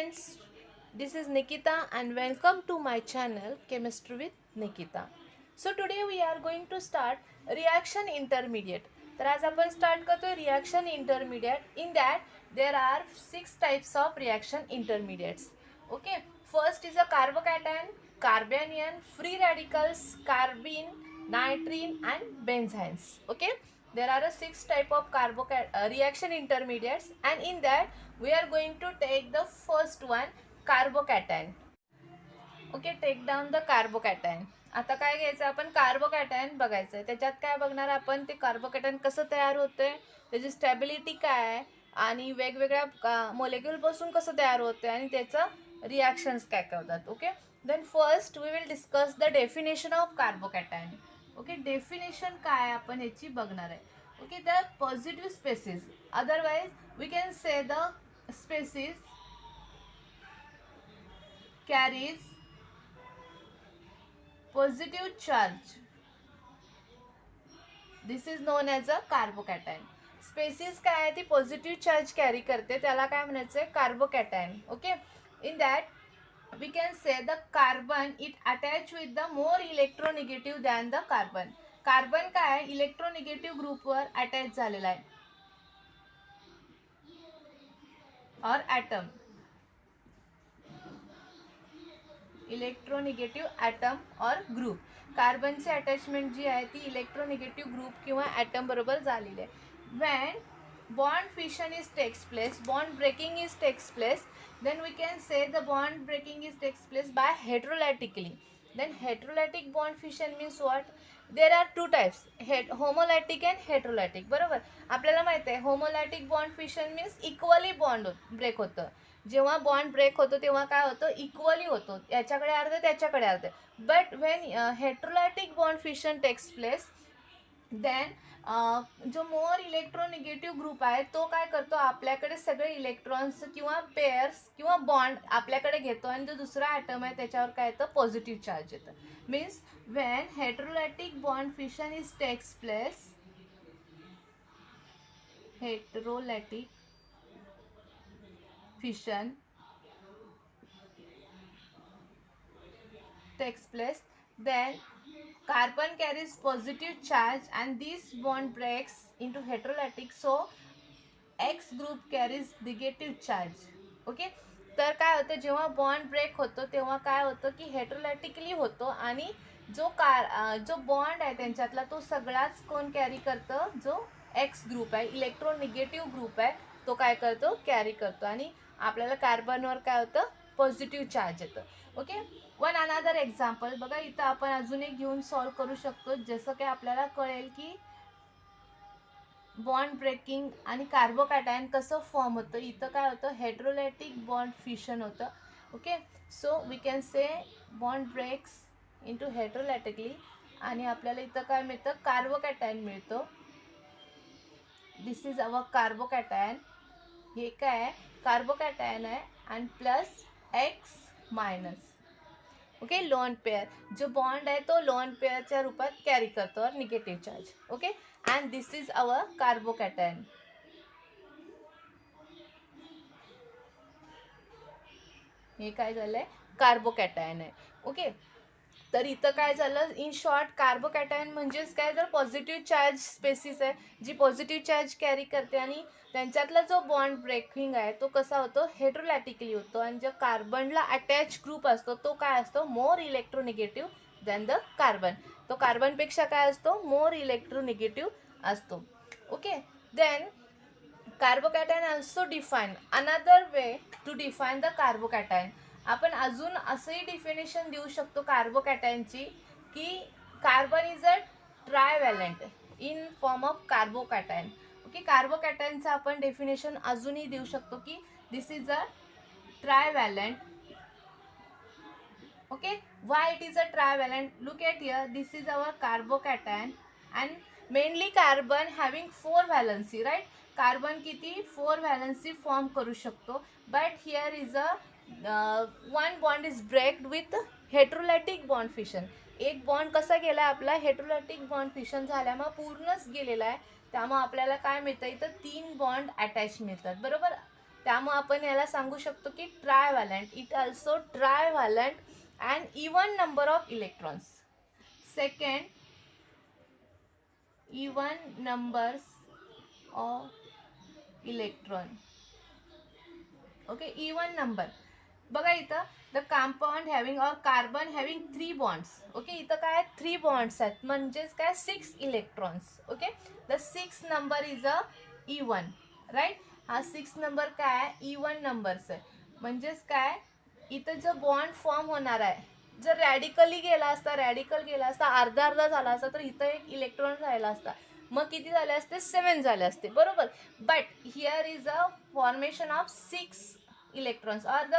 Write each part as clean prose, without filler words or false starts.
friends, this is Nikita and welcome to my channel Chemistry with Nikita. So today we are going to start reaction intermediate. तर आज आपण start करतोय reaction intermediate. In that there are 6 types of reaction intermediates. Okay, first is a carbocation, carbanion, free radicals, carbene, nitrene and benzenes. Okay, there are a 6 type of reaction intermediates, and in that we are going to take the first one, carbocation. Okay, take down the carbocation. आता काय घ्यायचं, आपण carbocation बघायचं आहे. त्याच्यात काय बघणार आपण, ते कार्बोकॅटायन कसं तयार होतंय, त्याची स्टॅबिलिटी काय आहे आणि वेगवेगळ्या मोलेक्युलपासून कसं तयार होतं आणि त्याचं रिॲक्शन्स काय काय होतात. Okay, then first we will discuss the definition of carbocation. Okay, definition काय आपण याची बघणार आहे. Okay, the positive species, otherwise we can say the species carries positive charge. This is known as a carbocation. Species काय आहे, ती positive charge carry करते, त्याला काय म्हणायचं आहे, carbocation. Okay, in that we can say the carbon it attach with the more electronegative than the carbon. Carbon काय आहे, इलेक्ट्रोनिगेटिव्ह ग्रुपवर अटॅच झालेला आहे, or atom, electronegative atom or group. कार्बनची अटॅचमेंट जी आहे ती इलेक्ट्रोनिगेटिव्ह ग्रुप किंवा ॲटम बरोबर झालेली आहे. When bond fission is takes place, bond breaking is takes place, then we can say the bond breaking is takes place by heterolytically. Then heterolytic bond fission means what? There are two types, homolytic and heterolytic. बरोबर, आपल्याला माहिती आहे homolytic bond fission means equally bond break होतं. जेव्हा bond break होतो तेव्हा काय होतं, इक्वली होतो, याच्याकडे अर्ध त्याच्याकडे अर्ध. But when heterolytic bond fission takes place, then जो मोर इलेक्ट्रोनिगेटिव्ह ग्रुप आहे तो काय करतो, आपल्याकडे सगळे इलेक्ट्रॉन्स किंवा पेअर्स किंवा बॉन्ड आपल्याकडे घेतो आणि जो दुसरा ॲटम आहे त्याच्यावर काय येतं, पॉझिटिव्ह चार्ज येतं. Means when heterolytic bond fission is takes place, heterolytic fission takes place, then carbon carries positive charge and this bond breaks into heterolytic, so X group carries negative charge. Okay, तर काय होतं, जेव्हा bond break होतो तेव्हा काय होतं की हेटेरोलायटिकली होतो आणि जो बॉन्ड आहे त्यांच्यातला तो सगळाच कोण कॅरी करतं, जो एक्स ग्रुप आहे, इलेक्ट्रोनिगेटिव्ह ग्रुप आहे, तो काय करतो, कॅरी करतो आणि आपल्याला कार्बनवर काय होतं, पॉझिटिव्ह चार्ज येतं. ओके, वन अनदर एक्झाम्पल बघा, इथं आपण अजून एक घेऊन सॉल्व करू शकतो, जसं की आपल्याला कळेल की बॉन्ड ब्रेकिंग आणि कार्बोकॅटायन कसं फॉर्म होतं. इथं काय होतं, हेटेरोलायटिक बॉन्ड फिशन होतं. Okay, so we can say bond breaks into heterolytically आणि आपल्याला इथं काय मिळतं, कार्बोकॅटायन मिळतो. This is our carbocation. हे काय आहे, कार्बोकॅटायन आहे आणि plus X minus. Okay, lone pair, जो बॉन्ड आहे तो लोन पेअरच्या रूपात कॅरी करतो or negative charge. Okay, and this is our carbocation. हे काय झालंय, कार्बोकॅटायन आहे. ओके, तर इथं काय झालं, इन शॉर्ट कार्बोकॅटायन म्हणजेच काय, तर पॉझिटिव्ह चार्ज स्पेसिस आहे, जी पॉझिटिव्ह चार्ज कॅरी करते आणि त्यांच्यातला जो बॉन्ड ब्रेकिंग आहे तो कसा होतो, हेटेरोलॅटिकली होतो आणि जो कार्बनला अटॅच ग्रुप असतो तो काय असतो, more electronegative than the carbon. तो कार्बनपेक्षा काय असतो, मोर इलेक्ट्रोनिगेटिव्ह असतो. Okay, then carbocation also define, another way to define the carbocation. आपण अजून असंही डिफिनेशन देऊ शकतो कार्बोकॅटायनची की carbon is a trivalent in form of carbocation. Okay, कार्बोकॅटायनचं आपण डेफिनेशन अजूनही देऊ शकतो की this is a trivalent. Okay, why it is a trivalent, look at here, this is our carbocation and mainly carbon having 4 valency, right. Carbon किती, 4 valency form करू शकतो. But here is a one bond is breaked with heterolytic bond fission. एक bond कसा गेला आपला, हेटेरोलायटिक bond fission झाल्यामुळे पूर्णच गेलेला आहे, त्यामुळे आपल्याला काय मिळतं, इथं 3 बॉन्ड अटॅच मिळतात. बरोबर, त्यामुळे आपण याला सांगू शकतो की trivalent. It also trivalent and even number of electrons. Second, even numbers of electron. Okay, even number. बघा इथं the compound having or carbon having 3 bonds. Okay, इथं काय 3 बॉन्ड्स आहेत म्हणजेच काय 6 electrons. Okay, the 6 number is a even, right. हा 6 number काय आहे, इवन नंबर्स आहे. म्हणजेच काय इथं जो बॉन्ड फॉर्म होणार आहे, जर रॅडिकल गेला असता अर्धा अर्धा झाला असता तर इथं एक इलेक्ट्रॉन राहिला असता, मग किती झाले असते, 7 झाले असते, बरोबर. But here is a formation of 6 electrons or the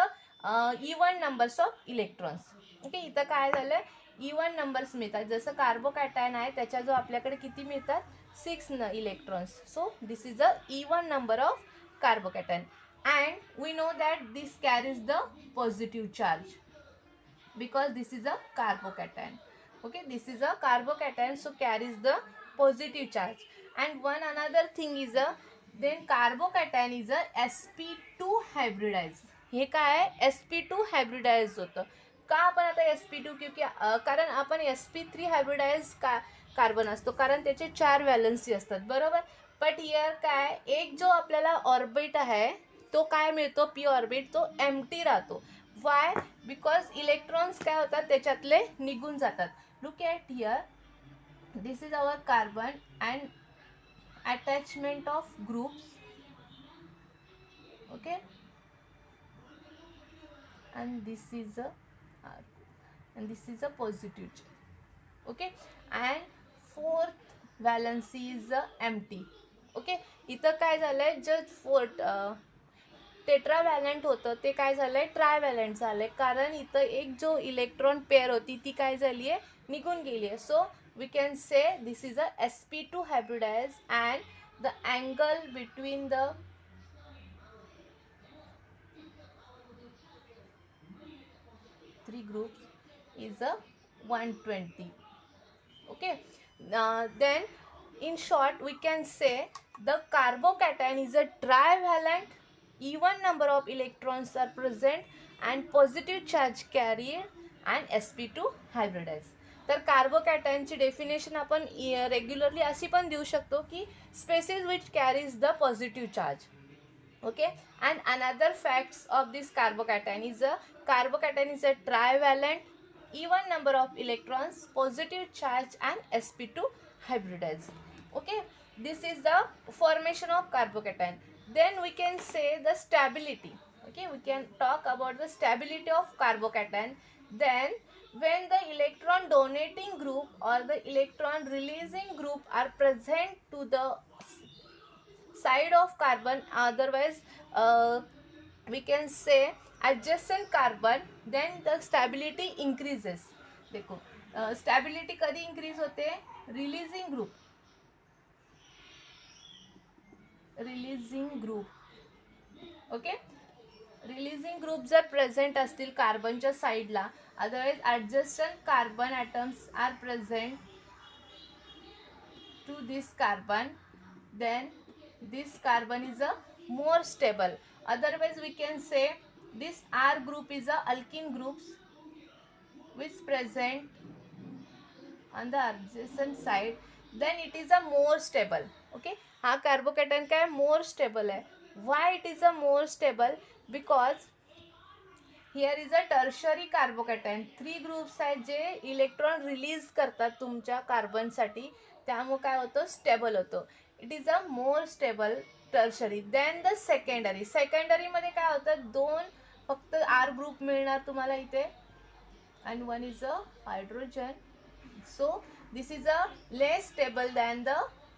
even numbers of electrons. Okay, इथं काय झालं, इवन नंबर्स मिळतात. जसं कार्बोकॅटायन आहे त्याच्या जो आपल्याकडे किती मिळतात, 6 electrons. So this is a even number of carbocation and we know that this carries the positive charge because this is a carbocation. Okay, this is a carbocation, so carries the positive charge. And one another thing is a then carbocation is a sp2 hybridized. हे काय आहे, sp2 hybridized होतं. का आपण आता sp2, क्योंकि कारण आपण sp3 hybridized कार्बन असतो कारण त्याचे 4 व्हॅलन्सी असतात, बरोबर. बट हिअर काय, एक जो आपल्याला ऑर्बिट आहे तो काय मिळतो, पी ऑर्बिट, तो एम्प्टी राहतो. वाय, बिकॉज इलेक्ट्रॉन्स काय होतात त्याच्यातले निघून जातात. Look at here, this is our carbon and attachment of groups. Okay, and this is a positive charge. Okay, and fourth valency is empty. Okay, इथं काय झालंय, जर टेट्राव्हॅलंट होतं ते काय झालंय, ट्रायव्हॅलंट झालंय, कारण इथं एक जो इलेक्ट्रॉन पेअर होती ती काय झाली आहे, निघून गेली आहे. So we can say this is a sp2 hybridized and the angle between the three groups is a 120. Okay, then in short we can say the carbocation is a trivalent, even number of electrons are present and positive charge carried and sp2 hybridized. तर कार्बोकॅटायनची definition आपण regularly अशी पण देऊ शकतो की species which carries the positive charge. Okay, and another facts of this carbocation is a trivalent, even number of electrons, positive charge and sp2 hybridized. Okay, this is the formation of carbocation. Then we can say the stability. Okay, we can talk about the stability of carbocation. Then when the electron donating group or the electron releasing group are present to the side of carbon, otherwise we can say adjacent carbon, then the stability increases. देखो stability कधी increase होते, releasing group okay, releasing group जर present असतील कार्बनच्या साईडला, otherwise adjacent carbon atoms are present to this carbon, then this carbon is a more stable. Otherwise we can say this R group is a alkene groups which present on the adjacent side, then it is a more stable. Okay, हा carbocation काय more stable आहे. Why it is a more stable? Because here is a tertiary carbocation. 3 groups आहेत जे electron release करतात तुमच्या कार्बनसाठी, त्यामुळे काय होतं, स्टेबल होतं. It is a more stable tertiary. Than the secondary. सेकंडरीमध्ये काय होतं, 2 फक्त आर ग्रुप मिळणार तुम्हाला इथे and 1 is a hydrogen. So this is a less stable than the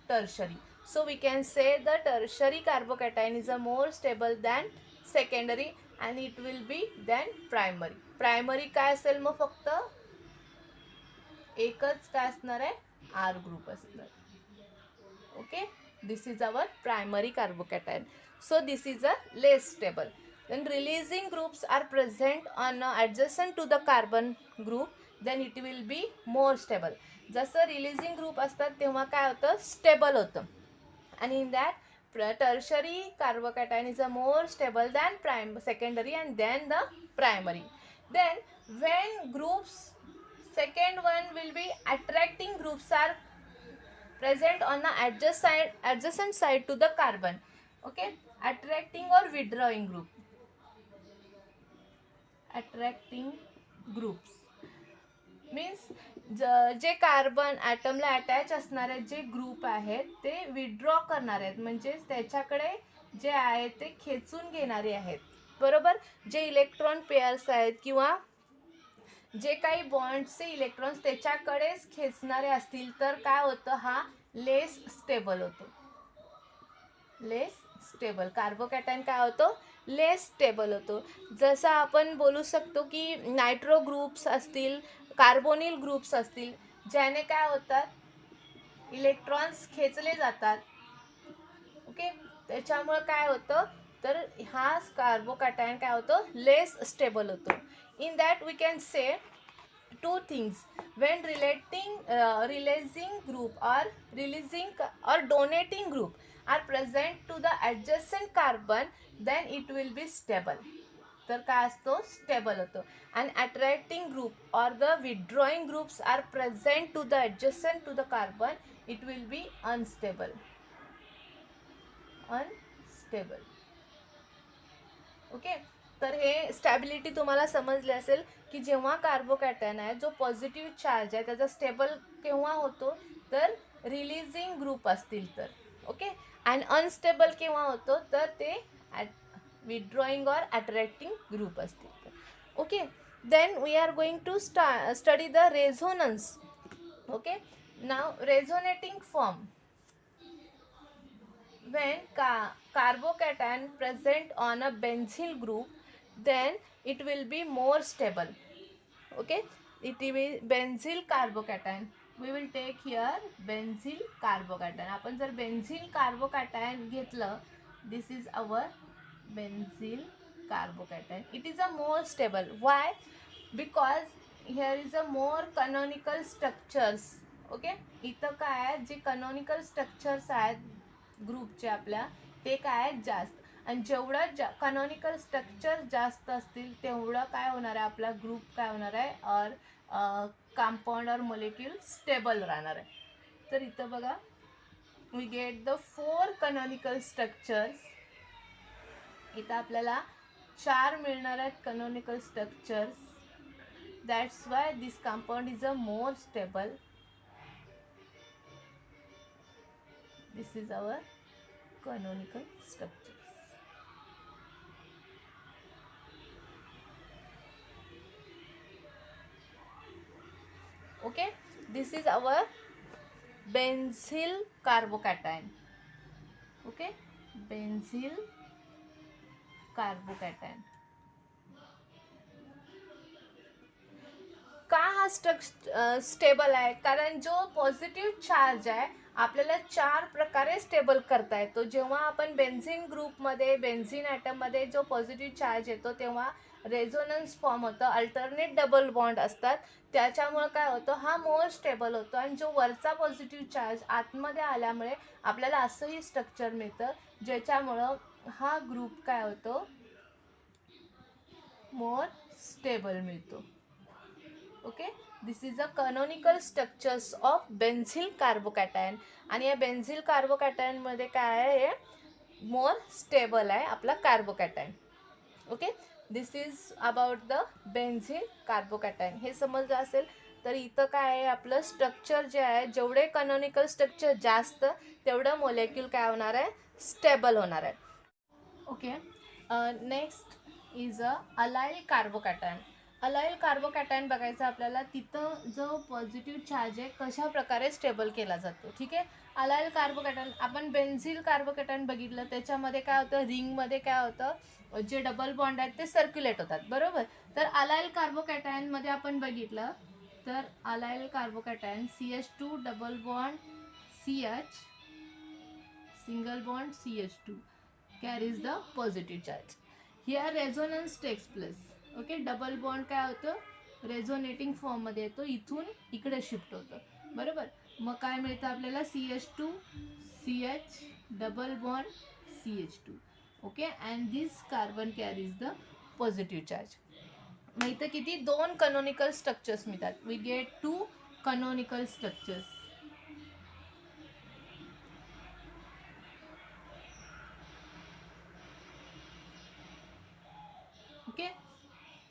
tertiary. So we can say the tertiary carbocation is a more stable than secondary and it will be than primary. Primary काय असेल मग, फक्त एकच काय असणार आहे, R group असणार. Okay, this is our primary carbocation. So this is a less stable. Then releasing groups are present on adjacent to the carbon group, then it will be more stable. जसं releasing group असतात तेव्हा काय होतं, stable होतं. आणि in that tertiary carbocation is a more stable than secondary and then the primary. Then when groups, second one will be attracting groups are present on the adjacent side to the carbon. Okay, attracting or withdrawing group. Attracting groups means जे carbon ॲटमला attach असणारे जे group आहेत ते withdraw करणारे आहेत, म्हणजे त्याच्याकडे जे आहे ते खेचून घेणारे आहेत, बरोबर. जे इलेक्ट्रॉन पेअर्स आहेत किंवा जे काही बॉन्डचे इलेक्ट्रॉन्स त्याच्याकडेच खेचणारे असतील तर काय होतं, हा लेस स्टेबल होतो. लेस स्टेबल कार्बोकॅटायन काय होतो, लेस स्टेबल होतो. जसं आपण बोलू शकतो की नायट्रो ग्रुप्स असतील, कार्बोनिल ग्रुप्स असतील, ज्याने काय होतात, इलेक्ट्रॉन्स खेचले जातात. ओके, त्याच्यामुळे काय होतं तर हा कार्बोकॅटायन काय होतो, लेस स्टेबल होतो. In that we can say two things: when releasing group or releasing or donating group are present to the adjacent carbon, then it will be stable. तर काय असतो, स्टेबल होतो. and attracting group or the withdrawing groups are present to the adjacent to the carbon, it will be unstable. Okay, तर हे stability तुम्हाला समजली असेल की जेव्हा कार्बोकॅटायन आहे जो पॉझिटिव्ह चार्ज आहे त्याचा स्टेबल केव्हा होतो, तर रिलीजिंग ग्रुप असतील तर. ओके, अँड अनस्टेबल केव्हा होतो, तर ते विथड्रॉईंग ऑर अट्रॅक्टिंग ग्रुप असतील तर. Okay, then we are going to study the resonance. Okay, नाव resonating form. when carbocation present on a benzyl group, then it will be more stable. Okay, it will be benzyl carbocation. We will take here benzyl carbocation. आपण जर benzyl carbocation घेतलं, this is our benzyl carbocation. It is a more stable. Why? Because here is a more canonical structures. Okay, इथं काय आहे, जे canonical structures आहेत ग्रुपचे आपल्या, ते काय आहेत, जास्त. आणि जेवढं कॅनॉनिकल स्ट्रक्चर जास्त असतील तेवढं काय होणार आहे, आपला ग्रुप काय होणार आहे, और कंपाउंड और मोलिक्यूल स्टेबल राहणार आहे. तर इथं बघा, we get the 4 canonical structures. इथं आपल्याला 4 मिळणार आहेत canonical structures. That's why this compound is a more stable. This is our canonical structures. Okay, this is our benzyl carbocation. Okay, benzyl carbocation. का हा स्टेबल आहे, कारण जो पॉझिटिव्ह चार्ज आहे आपल्याला 4 प्रकारे स्टेबल करता येतो. जेव्हा आपण बेन्झीन ग्रुपमध्ये, बेन्झीन ॲटममध्ये जो पॉझिटिव्ह चार्ज येतो तेव्हा रेझोनन्स फॉर्म होतं, अल्टरनेट डबल बॉन्ड असतात, त्याच्यामुळं काय होतं, हा मोर स्टेबल होतो. आणि जो वरचा पॉझिटिव्ह चार्ज आतमध्ये आल्यामुळे आपल्याला असंही स्ट्रक्चर मिळतं, ज्याच्यामुळं हा ग्रुप काय होतो, मोर स्टेबल मिळतो. Okay, this is a canonical structures of benzyl carbocation. आणि या बेन्झिल कार्बोकॅटायनमध्ये काय आहे, मोर स्टेबल आहे आपला carbocation. Okay, this is about the benzyl carbocation. हे समजलं असेल. तर इथं काय आहे, आपलं स्ट्रक्चर जे आहे, जेवढे कॅनॉनिकल स्ट्रक्चर जास्त तेवढं मोलेक्यूल काय होणार आहे, स्टेबल होणार आहे. Okay, next is a allyl carbocation. Allyl carbocation बघायचं आपल्याला, तिथं जो पॉझिटिव्ह चार्ज आहे कशा प्रकारे स्टेबल केला जातो. ठीक आहे, अलाइल कार्बोकॅटायन आपण बेन्झिल कार्बोकॅटायन बघितलं, त्याच्यामध्ये काय होतं, रिंगमध्ये काय होतं, जे डबल बॉन्ड आहेत ते सर्क्युलेट होतात, बरोबर. तर अलाइल कार्बोकॅटायनमध्ये आपण बघितलं तर allyl carbocation CH2 double bond CH single bond CH2 carries the positive charge. Here resonance takes place. Okay, double bond काय होतं, रेझोनेटिंग फॉर्ममध्ये येतो, इथून इकडे शिफ्ट होतं, बरोबर. मग काय मिळतं आपल्याला, CH2 CH double bond CH2. Okay, and this carbon carries the positive charge. मग इथं किती 2 canonical structures मिळतात. We get 2 canonical structures. Okay,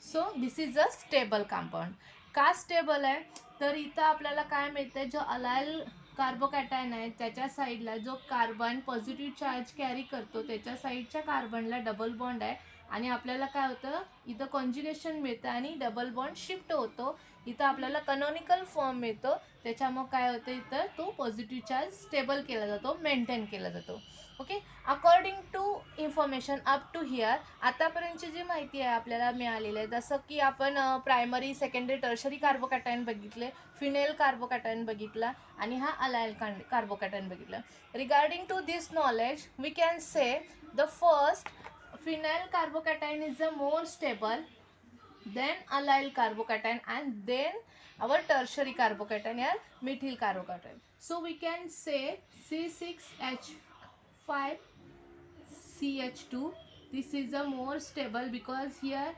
so this is a stable compound. का स्टेबल आहे तर इथं आपल्याला काय मिळतंय, जो अलाइल कार्बोकॅटायन आहे त्याच्या साईडला जो कार्बन पॉझिटिव्ह चार्ज कॅरी करतो त्याच्या साईडच्या कार्बनला डबल बॉन्ड आहे आणि आपल्याला काय होतं इथं कॉन्ज्युगेशन मिळतं आणि डबल बॉन्ड शिफ्ट होतो. इथं आपल्याला कॅनॉनिकल फॉर्म मिळतो, त्याच्यामुळे काय होतं इथं तो पॉझिटिव्ह चार्ज स्टेबल केला जातो, मेंटेन केला जातो. Okay, according to information up to here, आतापर्यंतची जी माहिती आहे आपल्याला मिळालेली आहे, जसं की आपण प्रायमरी सेकंडरी टर्शरी कार्बोकॅटायन बघितले, फिनेल कार्बोकॅटायन बघितला आणि हा अलाइल कार्बोकॅटायन बघितला. Regarding to this knowledge we can say the first phenyl carbocation is the more stable, then allyl carbocation, and then our tertiary carbocation or methyl carbocation. So we can say C6H5CH2, this is a more stable because here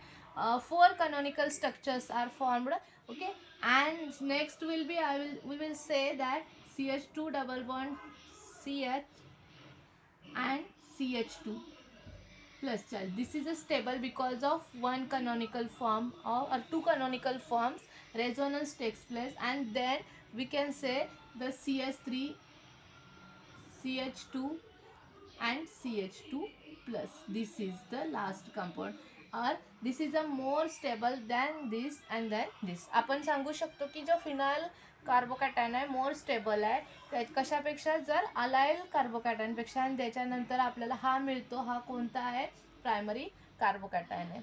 4 canonical structures are formed. Okay, and next will be we will say that CH2 double bond CH and CH2 plus charge. This is a stable because of one canonical form or two canonical forms resonance takes place, and then we can say the CH3 CH2 and CH2 plus. This is the last compound, or this is a more stable than this and then this. आपण सांगू शकतो की जो phenyl carbocation आहे मोर stable आहे त्या कशापेक्षा, जर allyl कार्बोकॅटायनपेक्षा, आणि त्याच्यानंतर आपल्याला हा मिळतो, हा कोणता आहे प्रायमरी कार्बोकॅटायन आहे.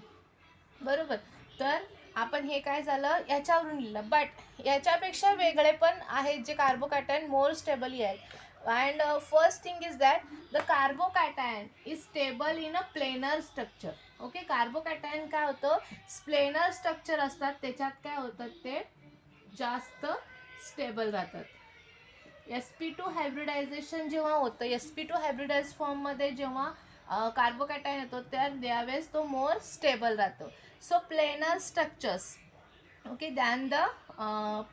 बरोबर, तर आपण हे काय झालं याच्यावरून लिहिलं, बट याच्यापेक्षा वेगळे पण आहेत जे कार्बोकॅटायन मोर स्टेबल आहेत. and first thing is that the carbocation is stable in a planar structure. Okay, carbocation काय होतं प्लेनर स्ट्रक्चर असतात, त्याच्यात काय होतात ते जास्त स्टेबल राहतात. sp2 हायब्रिडायझेशन जेव्हा होतं, sp2 हायब्रिडाइज फॉर्ममध्ये जेव्हा कार्बोकॅटायन येतो त्यावेळेस तो मोर स्टेबल राहतो. So planar structures okay than the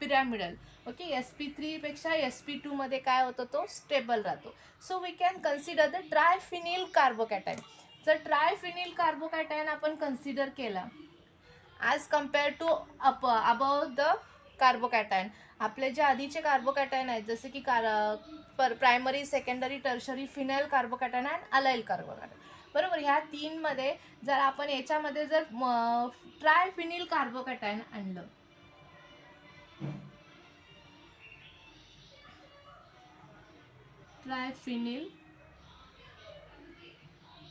pyramidal. Okay, sp3 पेक्षा sp2 मध्ये काय होतं तो स्टेबल राहतो. So we can consider the triphenyl carbocation. जर ट्रायफिनिल कार्बोकॅटायन आपण कन्सिडर केला as compare to above the carbocation, आपले जे आधीचे कार्बोकॅटायन आहेत जसे की primary secondary tertiary phenyl carbocation आणि अलाइल कार्बोकॅटायन, बरोबर, ह्या तीनमध्ये जर आपण याच्यामध्ये जर ट्रायफिनिल कार्बोकॅटायन आणलं, triphenyl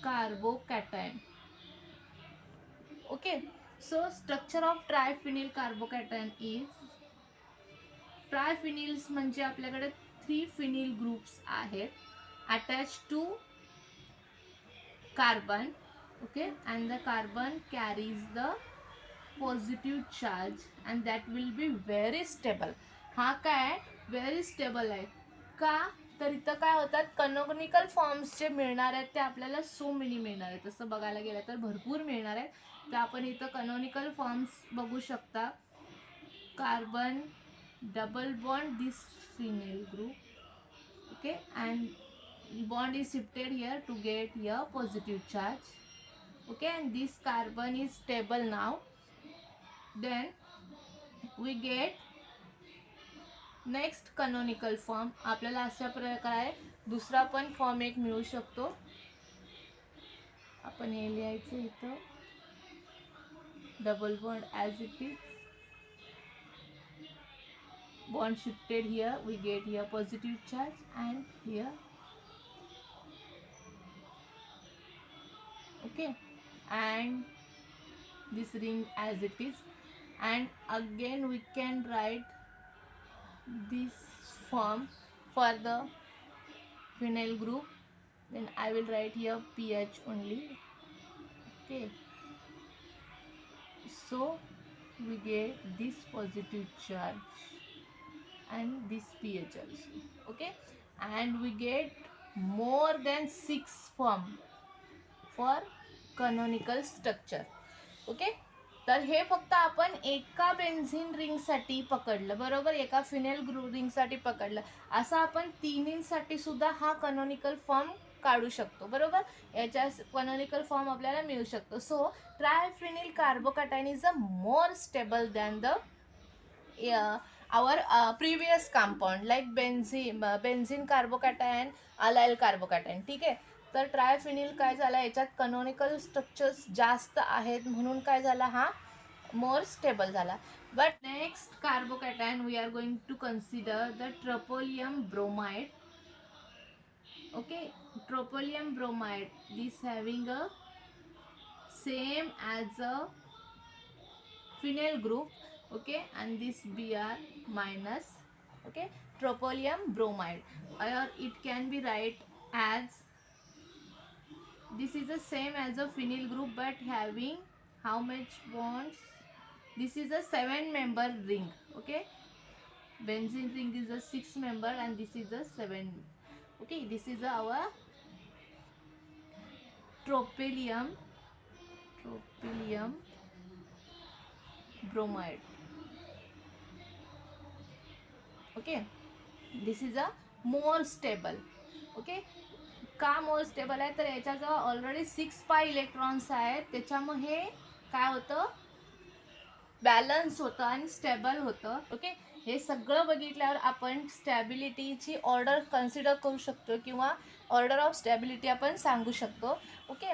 carbocation. Okay, so structure of triphenyl carbocation is, triphenyls म्हणजे आपल्याकडे 3 फिनिल ग्रुप्स आहेत attach to carbon. Okay, and the carbon carries the positive charge and that will be very stable. हा काय very stable आहे का, तर इथं काय होतात कॅनॉनिकल फॉर्म्स जे मिळणार आहेत ते आपल्याला सो मेनी मिळणार आहेत, तसं बघायला गेलं तर भरपूर मिळणार आहेत. तर आपण इथं कॅनॉनिकल फॉर्म्स बघू शकता. Carbon double bond this phenyl group, okay, and bond is shifted here to get here positive charge. Okay, and this carbon is stable now. Then we get next canonical form. आपल्याला अशा प्रकारे दुसरा पण form एक मिळू शकतो. आपण हे लिहायचं इथं double bond as it is, bond shifted here, we get here positive charge and here, okay, and this ring as it is, and again we can write this form for the phenyl group. Then I will write here pH only. Okay, so we get this positive charge and this pH also. Okay, and we get more than 6 form for canonical structure. Okay, तर हे फक्त आपण एका benzene रिंगसाठी पकडलं, बरोबर, एका phenyl group रिंगसाठी पकडलं. असं आपण तिन्हींसाठी सुद्धा हा कॅनोनिकल फॉर्म काढू शकतो, बरोबर. याच्या कॅनोनिकल फॉर्म आपल्याला मिळू शकतो. So triphenyl carbocation is a more stable than the our previous compound like benzene carbocation, allyl carbocation. ठीक आहे, तर ट्रायफिनिल काय झाला, याच्यात कॅनोनिकल स्ट्रक्चर्स जास्त आहेत म्हणून काय झाला, हा मोर स्टेबल झाला. But next carbocation we are going to consider the tropolium bromide. Okay, tropolium bromide, this having a same as a phenyl group. Okay, and this Br minus. Okay, tropolium bromide, or it can be write as, this is the same as a phenyl group but having how much bonds, this is a 7-member ring. Okay, benzene ring is a 6-member and this is a 7. Okay, this is our tropolium bromide. Okay, this is a more stable. Okay, का मोर stable आहे, तर याच्याजवळ already 6 पाय electrons आहेत, त्याच्यामुळे काय होतं, balance होतं आणि स्टेबल होतं. ओके, हे सगळं बघितल्यावर आपण स्टॅबिलिटीची ऑर्डर कन्सिडर करू शकतो किंवा ऑर्डर ऑफ स्टॅबिलिटी आपण सांगू शकतो. Okay,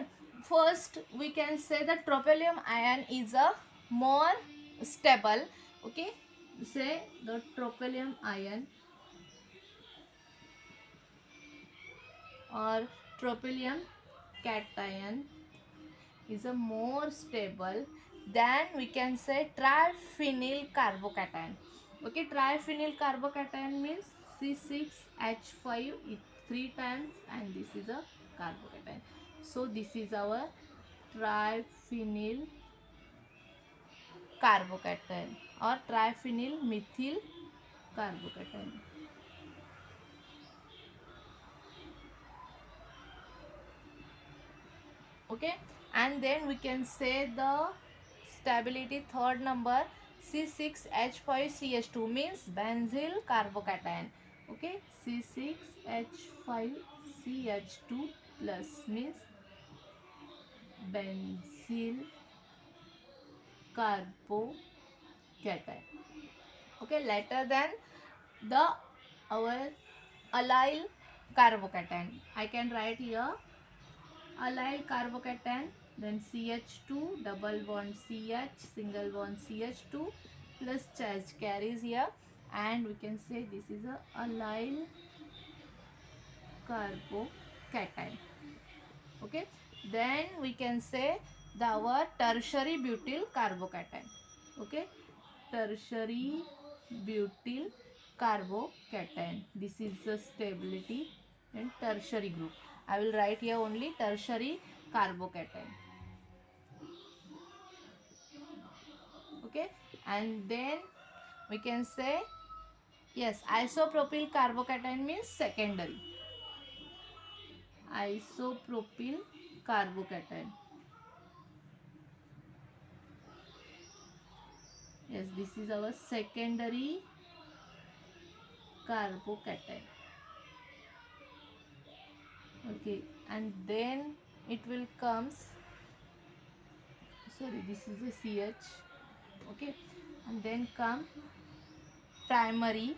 first we can say the tropolium ion is a more stable. Okay, say the tropolium ion or tropolium cation is a more stable than we can say triphenyl carbocation. Okay, triphenyl carbocation means C6H5 3 times and this is a carbocation. So this is our triphenyl carbocation or triphenyl methyl carbocation. Okay, and then we can say the stability third number C6H5CH2 means benzyl carbocation. Okay, C6H5CH2 plus means benzyl carbocation. Okay, later than the our allyl carbocation, I can write here allyl carbocation, then CH2 double bond CH single bond CH2 plus charge carries here and we can say this is a allyl carbocation. Okay, then we can say our tertiary butyl carbocation. Okay, tertiary butyl carbocation, this is the stability and tertiary group. I will write here only tertiary carbocation. Okay, and then we can say yes, isopropyl carbocation means secondary. Isopropyl carbocation. Yes, this is our secondary carbocation. Okay, and then it will comes, sorry, this is a CH. Okay, and then come primary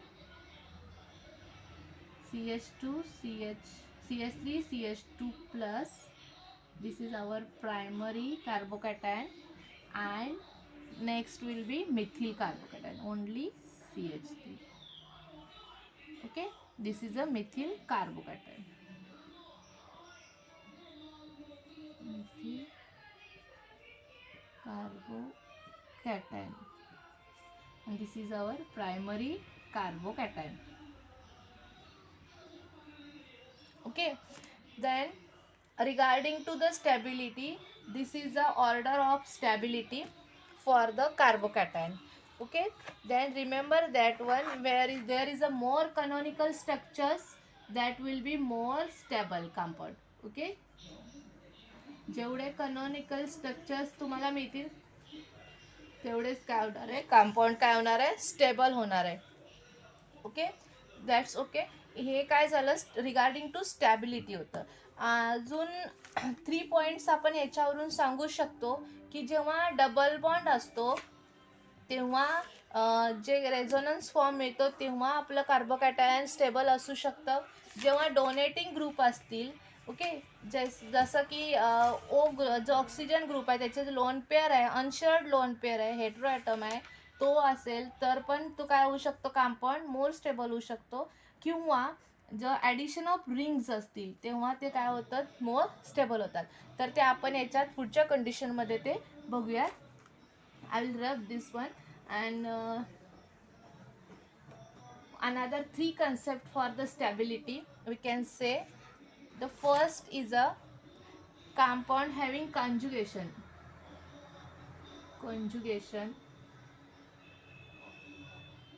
CH2 CH CH3 CH2 plus, this is our primary carbocation, and next will be methyl carbocation, only CH3. Okay, this is a methyl carbocation. Methyl carbocation, and this is our primary carbocation. Okay, then regarding to the stability, this is the order of stability for the carbocation. Okay, then remember that one where there is a more canonical structures, that will be more stable compound. Okay, जेवढे कॅनॉनिकल structures तुम्हाला मिळतील तेवढेच काय होणार आहे, compound काय होणार आहे, स्टेबल होणार आहे. Okay, that's okay. हे काय झालं रिगार्डिंग टू स्टॅबिलिटी होतं. अजून 3 पॉईंट्स आपण याच्यावरून सांगू शकतो की जेव्हा डबल बॉन्ड असतो तेव्हा जे रेझोनन्स फॉर्म मिळतो तेव्हा आपलं कार्बोकॅटायन स्टेबल असू शकतं. जेव्हा डोनेटिंग ग्रुप असतील, ओके, जसं की जो ऑक्सिजन ग्रुप आहे त्याचे लोन पेअर आहे, अनशेअर्ड लोन पेअर आहे, हेट्रो ॲटम आहे, तो असेल तर पण तो काय होऊ शकतो, कंपाऊंड मोर स्टेबल होऊ शकतो. किंवा जर ॲडिशन ऑफ रिंग्स असतील तेव्हा ते काय होतात, मोर स्टेबल होतात. तर ते आपण याच्यात पुढच्या कंडिशनमध्ये ते बघूया. I will rub this one and another 3 concept for the stability. We can say the first is a compound having conjugation.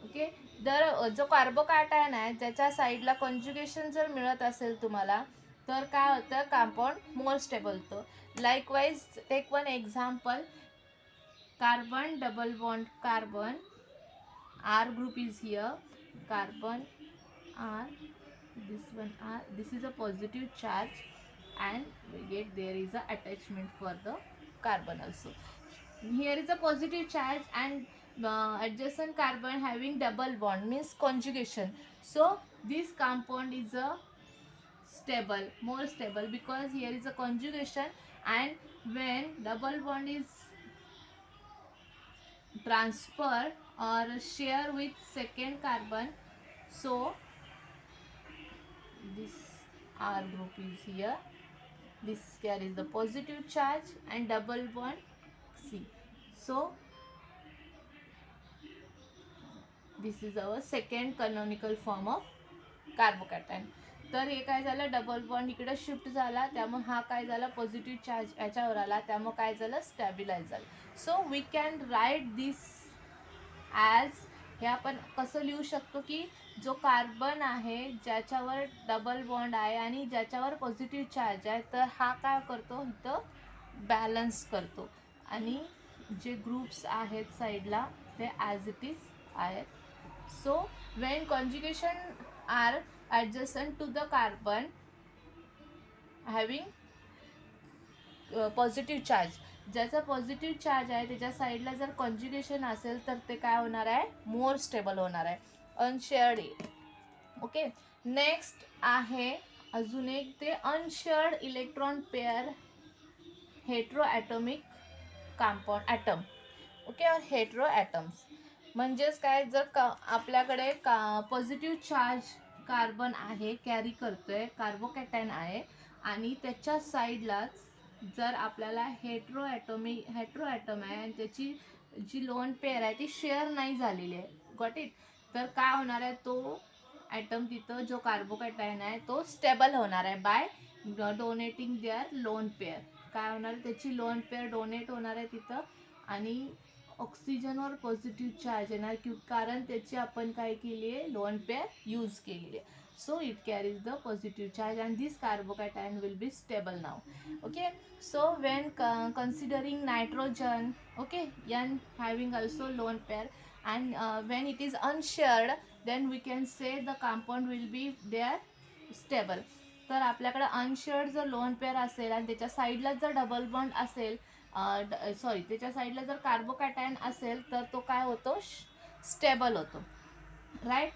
Okay, जर जो कार्बोकॅटायन आहे ज्याच्या साईडला कॉन्जुगेशन जर मिळत असेल तुम्हाला तर काय होतं, कंपाऊंड मोर स्टेबल होतं. Likewise take one example, carbon double bond carbon, R group is here, carbon R, this one R, this is a positive charge and we get there is a attachment for the carbon also. Here is a positive charge and adjacent carbon having double bond means conjugation. So this compound is a stable, more stable, because here is a conjugation and when double bond is transfer or share with second carbon, so this R group is here, this carries the positive charge and double bond C. So this is our second canonical form of carbocation. तर हे काय झालं, double bond इकडे shift झाला त्यामुळे हा काय झाला, पॉझिटिव्ह चार्ज याच्यावर आला त्यामुळे काय झालं, स्टॅबिलाइज झालं. So we can write this as, हे आपण कसं लिहू शकतो की जो कार्बन आहे ज्याच्यावर डबल बॉन्ड आहे आणि ज्याच्यावर पॉझिटिव्ह चार्ज आहे तर हा काय करतो, इथं बॅलन्स करतो आणि जे ग्रुप्स आहेत साईडला ते ॲज इट इज आहेत. So when conjugation are adjacent to the carbon having positive charge, ज्याचा पॉझिटिव्ह चार्ज आहे त्याच्या साईडला जर कॉन्जुगेशन असेल तर ते काय होणार आहे, मोर स्टेबल होणार आहे, अनशेअर्ड. ओके, नेक्स्ट आहे अजून एक, ते unshared electron pair hetero atomic compound atom. Okay, or hetero atoms म्हणजेच काय, जर आपल्याकडे पॉझिटिव्ह चार्ज कार्बन आहे, कॅरी करतोय, कार्बोकॅटायन आहे आणि त्याच्या साईडलाच जर आपल्याला हेट्रो ॲटम आहे आणि त्याची जी लोन पेअर आहे ती शेअर नाही झालेली आहे, गॉट इट, तर काय होणार आहे, तो ॲटम तिथं जो कार्बोकॅटायन आहे तो स्टेबल होणार आहे by donating their lone pair. काय होणार आहे, त्याची लोन पेअर डोनेट होणार आहे तिथं आणि ऑक्सिजनवर पॉझिटिव्ह चार्ज येणार कारण त्याची आपण काय केली आहे, लोन पेअर यूज केलेली आहे. So it carries the positive charge and this carbocation will be stable now. Okay, so when considering nitrogen, okay, N having also lone pair and when it is unshared then we can say the compound will be there stable. तर आपल्याकडे अनशेअर्ड जर lone pair असेल आणि त्याच्या साईडला जर double bond असेल, त्याच्या साईडला जर कार्बोकॅटायन असेल तर तो काय होतो, स्टेबल होतो, right.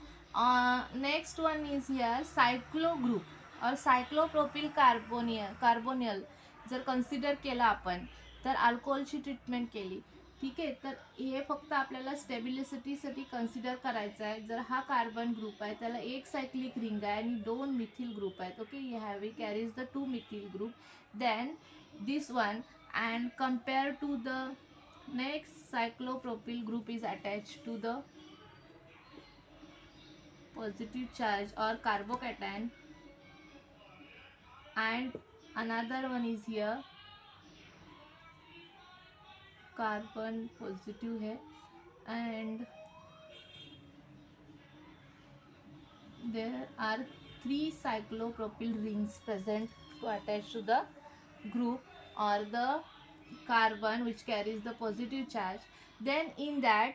Next one is here cyclo group or cyclopropyl कार्बोनियल जर कन्सिडर केला आपण तर अल्कोहोलची ट्रीटमेंट केली, ठीक आहे, तर हे फक्त आपल्याला स्टेबिलिटीसाठी कन्सिडर करायचं आहे. जर हा कार्बन ग्रुप आहे त्याला एक सायक्लिक रिंग आहे आणि 2 मिथिल ग्रुप आहेत, ओके, हे carries the 2 methyl group, then this one and compared to the next cyclopropyl group is attached to the positive charge or carbocation and another one is here carbon positive है and there are 3 cyclopropyl rings present to attach to the group or the carbon which carries the positive charge, then in that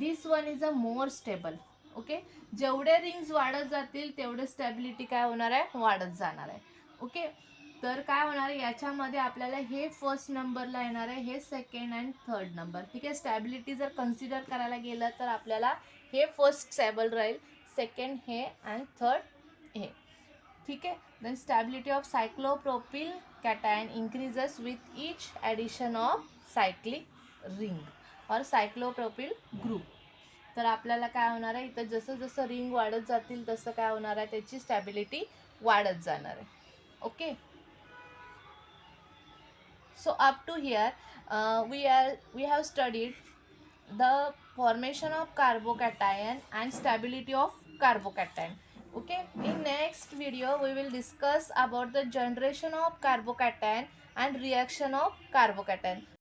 this one is a more stable. Okay, जेवढे rings वाढत जातील तेवढे stability काय होणार आहे, वाढत जाणार आहे. ओके, तर काय होणार आहे याच्यामध्ये आपल्याला हे फर्स्ट नंबरला येणार आहे, हे सेकंड अँड थर्ड नंबर. ठीक आहे, स्टॅबिलिटी जर कन्सिडर करायला गेलं तर आपल्याला हे फर्स्ट स्टॅबल राहील, सेकंड हे अँड थर्ड हे. ठीक आहे, then stability of cyclopropyl cation increases with each addition of cyclic ring or cyclopropyl group. तर आपल्याला काय होणार आहे, इथं जसं जसं रिंग वाढत जातील तसं काय होणार आहे, त्याची स्टॅबिलिटी वाढत जाणार आहे. Okay, so up to here we have studied the formation of carbocation and stability of carbocation. Okay, in next video we will discuss about the generation of carbocation and reaction of carbocation.